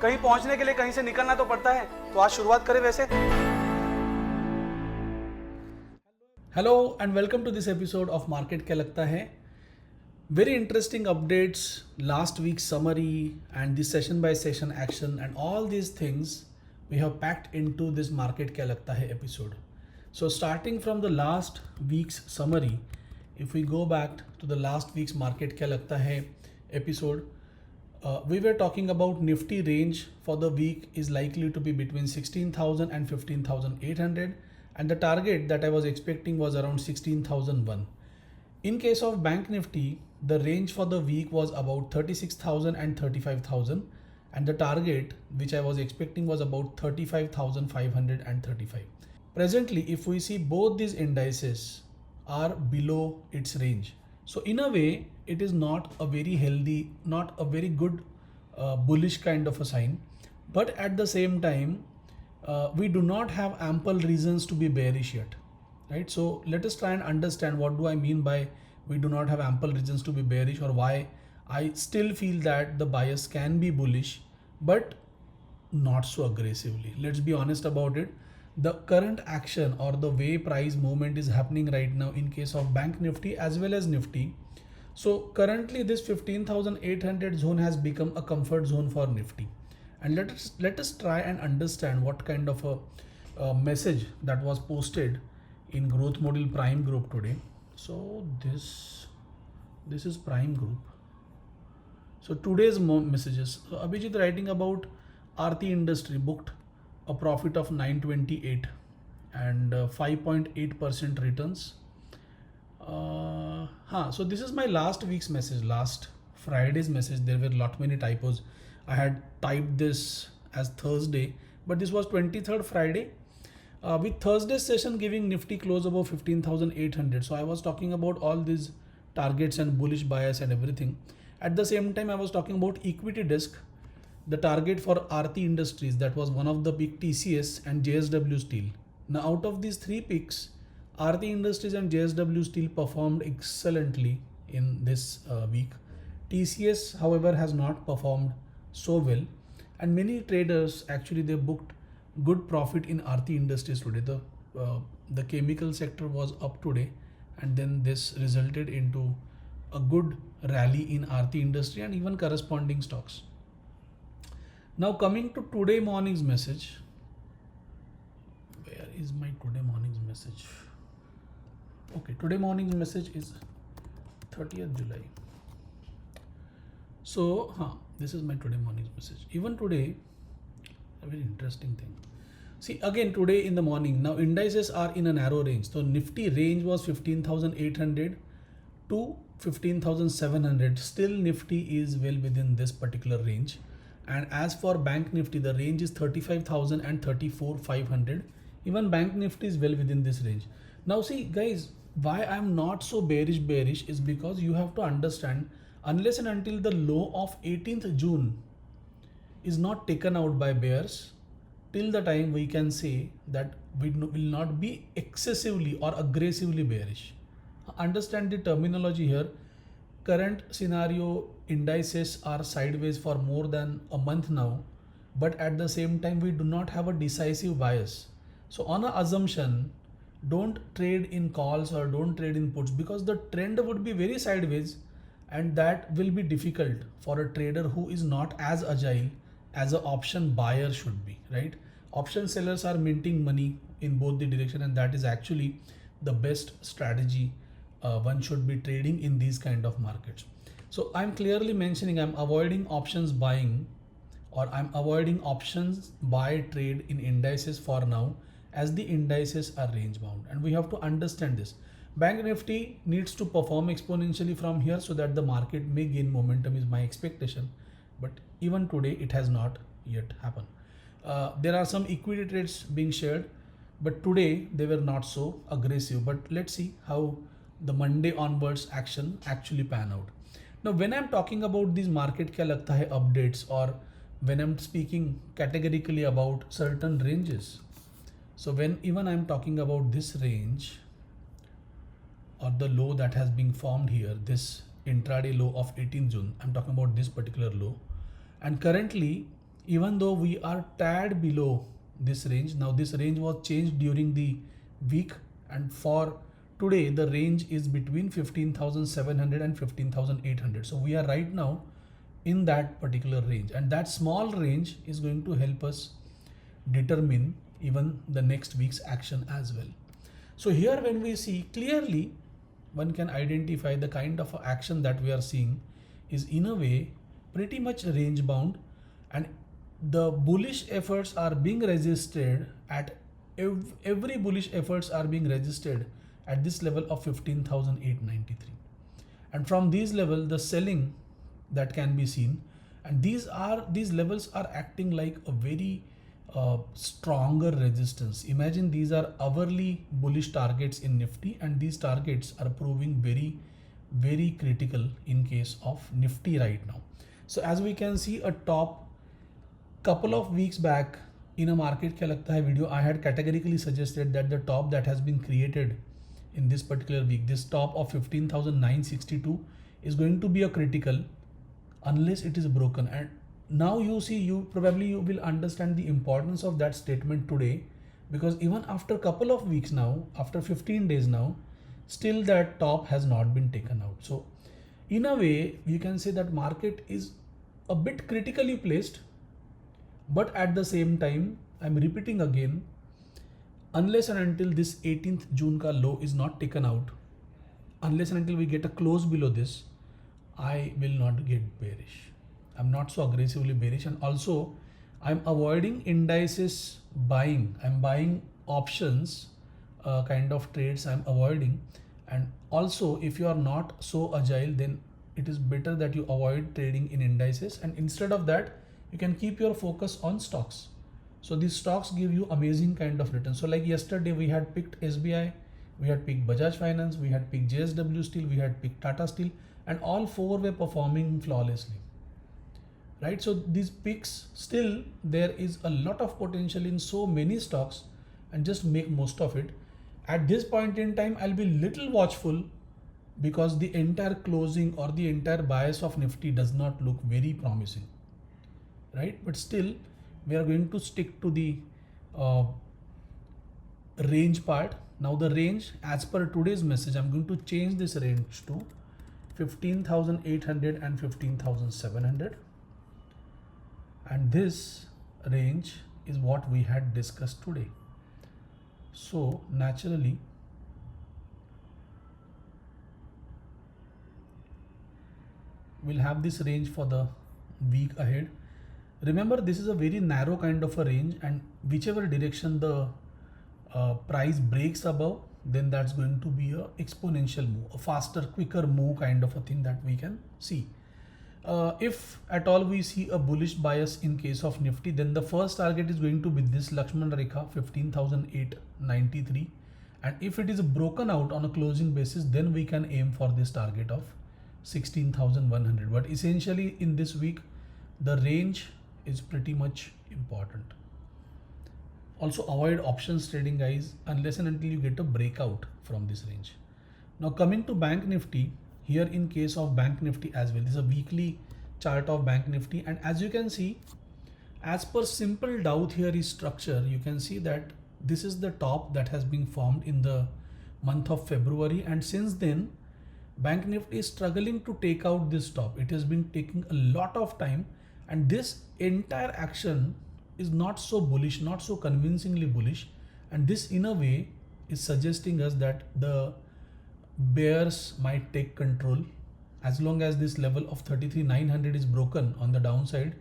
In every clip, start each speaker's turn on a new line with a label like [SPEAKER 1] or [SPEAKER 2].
[SPEAKER 1] कहीं पहुंचने के लिए कहीं से निकलना तो पड़ता है, तो आज शुरुआत करें वैसे।
[SPEAKER 2] Hello and welcome to this episode of Market क्या लगता है. Very interesting updates, last week's summary and the session by session action and all these things we have packed into this Market क्या लगता है episode. So starting from the last week's summary, if we go back to the last week's Market क्या लगता है episode, we were talking about Nifty range for the week is likely to be between 16,000 and 15,800, and the target that I was expecting was around 16,001. In case of Bank Nifty, the range for the week was about 36,000 and 35,000, and the target which I was expecting was about 35,535. Presently, if we see both these indices are below its range, so in a way it is not a very healthy, not a very good bullish kind of a sign, but at the same time we do not have ample reasons to be bearish yet, right? So let us try and understand what do I mean by we do not have ample reasons to be bearish, or why I still feel that the bias can be bullish but not so aggressively. Let's be honest about it. The current action or the way price movement is happening right now in case of Bank Nifty as well as Nifty. So currently this 15,800 zone has become a comfort zone for Nifty. And let us try and understand what kind of a message that was posted in Growth Model Prime Group today. So this is Prime Group. So today's messages. So Abhijit writing about Aarti Industry booked a profit of 928 and 5.8% returns. So this is my last week's message, last Friday's message. There were lot many typos. I had typed this as Thursday, but this was 23rd Friday. With Thursday's session giving Nifty close above 15,800. So I was talking about all these targets and bullish bias and everything. At the same time, I was talking about equity desk, the target for Aarti Industries, that was one of the big TCS and JSW Steel. Now out of these three picks, Aarti Industries and JSW Steel performed excellently in this week. TCS, however, has not performed so well, and many traders actually they booked good profit in Aarti Industries today. The chemical sector was up today, and then this resulted into a good rally in Aarti Industry and even corresponding stocks. Now coming to today morning's message. Where is my today morning's message? Okay, today morning's message is 30th July. So this is my today morning's message. Even today, a very interesting thing. See, again today in the morning, now indices are in a narrow range. So Nifty range was 15,800 to 15,700. Still Nifty is well within this particular range. And as for Bank Nifty, the range is 35,000 and 34,500. Even Bank Nifty is well within this range. Now see guys, why I'm not so bearish is because you have to understand, unless and until the low of 18th June is not taken out by bears, till the time we can say that we will not be excessively or aggressively bearish. Understand the terminology here. Current scenario, indices are sideways for more than a month now, but at the same time we do not have a decisive bias. So on an assumption, don't trade in calls or don't trade in puts, because the trend would be very sideways, and that will be difficult for a trader who is not as agile as an option buyer should be, right? Option sellers are minting money in both the direction, and that is actually the best strategy one should be trading in these kind of markets. So I'm clearly mentioning I'm avoiding options buying, or I'm avoiding options buy trade in indices for now, as the indices are range bound, and we have to understand this. Bank Nifty needs to perform exponentially from here so that the market may gain momentum is my expectation, but even today it has not yet happened. There are some equity trades being shared, but today they were not so aggressive. But let's see how the Monday onwards action actually pan out. Now when I'm talking about these market kya lagta hai updates, or when I'm speaking categorically about certain ranges, so when even I'm talking about this range or the low that has been formed here, this intraday low of 18 June, I'm talking about this particular low, and currently even though we are tad below this range. Now this range was changed during the week, and for today the range is between 15,700 and 15,800. So we are right now in that particular range, and that small range is going to help us determine even the next week's action as well. So here when we see clearly, one can identify the kind of action that we are seeing is in a way pretty much range bound, and the bullish efforts are being registered at every bullish efforts are being registered at this level of 15,893, and from these level the selling that can be seen, and these levels are acting like a very stronger resistance. Imagine these are hourly bullish targets in Nifty, and these targets are proving very very critical in case of Nifty right now. So as we can see, a top couple of weeks back in a market kya lagta hai video, I had categorically suggested that the top that has been created in this particular week, this top of 15,962 is going to be a critical unless it is broken. And now you see, you will understand the importance of that statement today, because even after a couple of weeks now, after 15 days now, still that top has not been taken out. So in a way you can say that market is a bit critically placed, but at the same time, I'm repeating again, unless and until this 18th June ka low is not taken out, unless and until we get a close below this, I will not get bearish. I'm not so aggressively bearish, and also I'm avoiding indices buying. I'm buying options kind of trades I'm avoiding. And also, if you are not so agile, then it is better that you avoid trading in indices, and instead of that you can keep your focus on stocks. So these stocks give you amazing kind of return. So like yesterday we had picked SBI, we had picked Bajaj Finance, we had picked JSW Steel, we had picked Tata Steel, and all four were performing flawlessly, right? So these picks, still there is a lot of potential in so many stocks, and just make most of it. At this point in time, I'll be little watchful, because the entire closing or the entire bias of Nifty does not look very promising, right? But still we are going to stick to the range part. Now the range, as per today's message, I'm going to change this range to 15,800 and 15,700, and this range is what we had discussed today. So naturally we'll have this range for the week ahead. Remember, this is a very narrow kind of a range, and whichever direction the price breaks above, then that's going to be a exponential move, a faster, quicker move kind of a thing that we can see. If at all we see a bullish bias in case of Nifty, then the first target is going to be this Lakshman Rekha 15,893, and if it is broken out on a closing basis, then we can aim for this target of 16,100. But essentially in this week the range is pretty much important. Also avoid options trading, guys, unless and until you get a breakout from this range. Now coming to Bank Nifty, here in case of Bank Nifty as well, this is a weekly chart of Bank Nifty, and as you can see, as per simple Dow theory structure, you can see that this is the top that has been formed in the month of February, and since then Bank Nifty is struggling to take out this top. It has been taking a lot of time, and this entire action is not so bullish, not so convincingly bullish, and this in a way is suggesting us that the bears might take control. As long as this level of 33,900 is broken on the downside,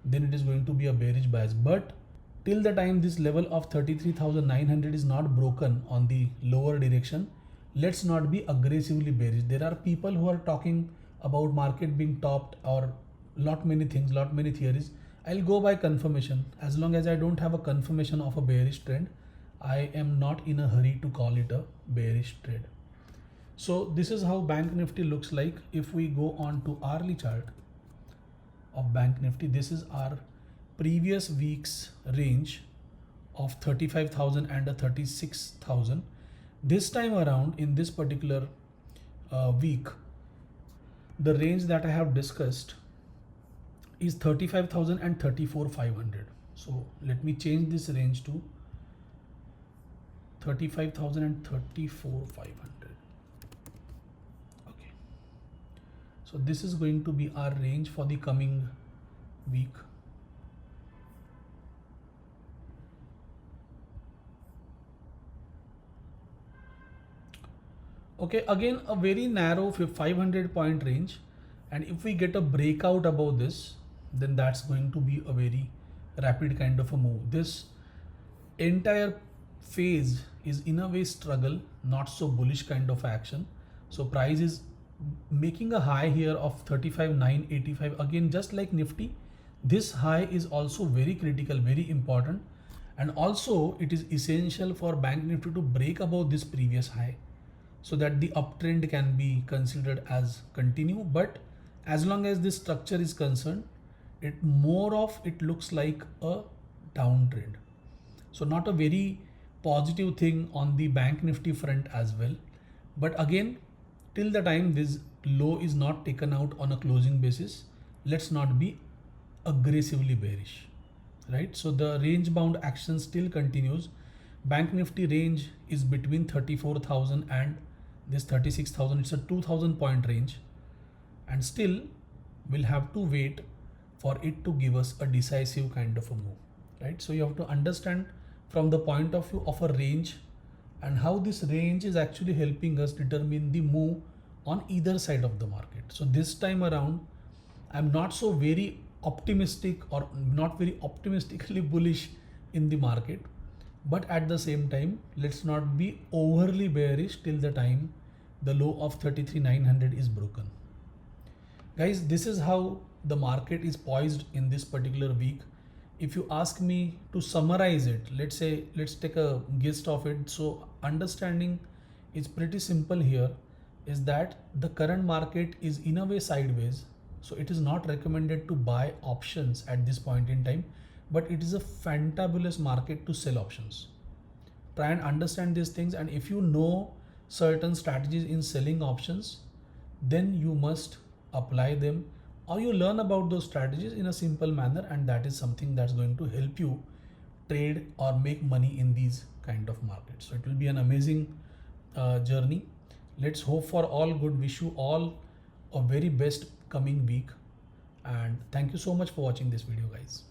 [SPEAKER 2] then it is going to be a bearish bias. But till the time this level of 33,900 is not broken on the lower direction, let's not be aggressively bearish. There are people who are talking about market being topped or lot many things, lot many theories. I'll go by confirmation. As long as I don't have a confirmation of a bearish trend, I am not in a hurry to call it a bearish trade. So this is how Bank Nifty looks like. If we go on to hourly chart of Bank Nifty, this is our previous week's range of 35,000 and a 36,000. This time around in this particular week, the range that I have discussed is 35,000 and 34,500. So let me change this range to 35,000 and 34,500. Okay. So this is going to be our range for the coming week. Okay, again a very narrow 500 point range, and if we get a breakout above this, then that's going to be a very rapid kind of a move. This entire phase is in a way struggle, not so bullish kind of action. So price is making a high here of 35,985. Again, just like Nifty, this high is also very critical, very important, and also it is essential for Bank Nifty to break above this previous high, so that the uptrend can be considered as continue. But as long as this structure is concerned, it looks like a downtrend. So not a very positive thing on the Bank Nifty front as well. But again, till the time this low is not taken out on a closing basis, let's not be aggressively bearish, right? So the range bound action still continues. Bank Nifty range is between 34,000 and this 36,000. It's a 2,000 point range, and still we'll have to wait for it to give us a decisive kind of a move, right? So you have to understand from the point of view of a range and how this range is actually helping us determine the move on either side of the market. So this time around, I'm not so very optimistic or not very optimistically bullish in the market, but at the same time, let's not be overly bearish till the time the low of 33,900 is broken. Guys, this is how the market is poised in this particular week. If you ask me to summarize it, let's take a gist of it. So understanding is pretty simple here, is that the current market is in a way sideways. So it is not recommended to buy options at this point in time, but it is a fantabulous market to sell options. Try and understand these things, and if you know certain strategies in selling options, then you must apply them, or you learn about those strategies in a simple manner, and that is something that's going to help you trade or make money in these kind of markets. So it will be an amazing journey. Let's hope for all good. Wish you all a very best coming week, and thank you so much for watching this video, guys.